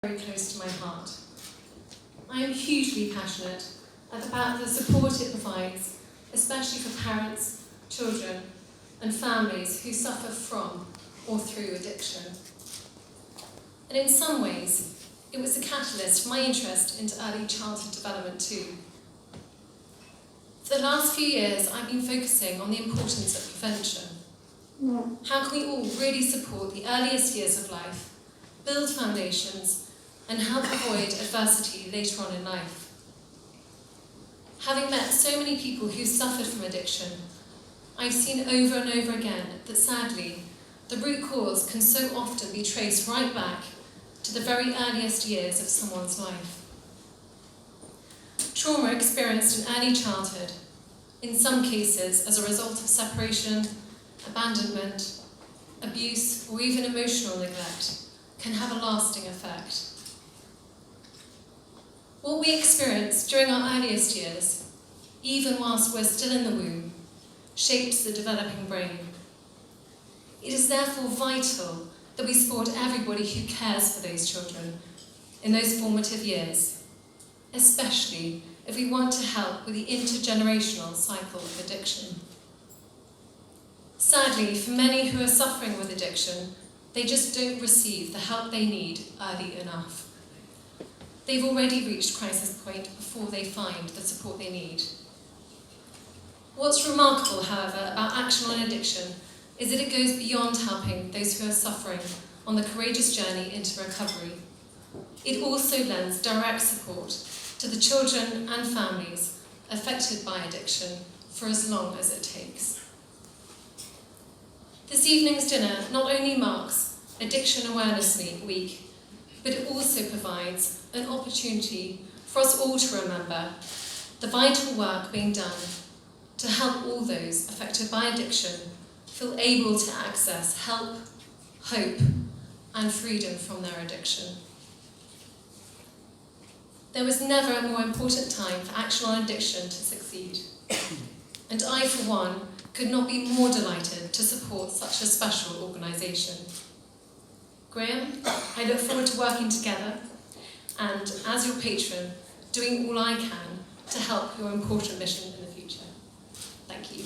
very close to my heart. I am hugely passionate about the support it provides, especially for parents, children, and families who suffer from or through addiction. And in some ways, it was a catalyst for my interest into early childhood development too. For the last few years, I've been focusing on the importance of prevention. How can we all really support the earliest years of life, build foundations, and help avoid adversity later on in life? Having met so many people who suffered from addiction, I've seen over and over again that sadly, the root cause can so often be traced right back to the very earliest years of someone's life. Trauma experienced in early childhood, in some cases as a result of separation, abandonment, abuse, or even emotional neglect, can have a lasting effect. What we experience during our earliest years, even whilst we're still in the womb, shapes the developing brain. It is therefore vital that we support everybody who cares for those children in those formative years, especially if we want to help with the intergenerational cycle of addiction. Sadly, for many who are suffering with addiction, they just don't receive the help they need early enough. They've already reached crisis point before they find the support they need. What's remarkable, however, about Action on Addiction is that it goes beyond helping those who are suffering on the courageous journey into recovery. It also lends direct support to the children and families affected by addiction for as long as it takes. This evening's dinner not only marks Addiction Awareness Week, but it also provides an opportunity for us all to remember the vital work being done to help all those affected by addiction feel able to access help, hope, and freedom from their addiction. There was never a more important time for Action on Addiction to succeed, and I, for one, could not be more delighted to support such a special organisation. Graham, I look forward to working together and, as your patron, doing all I can to help your important mission in the future. Thank you.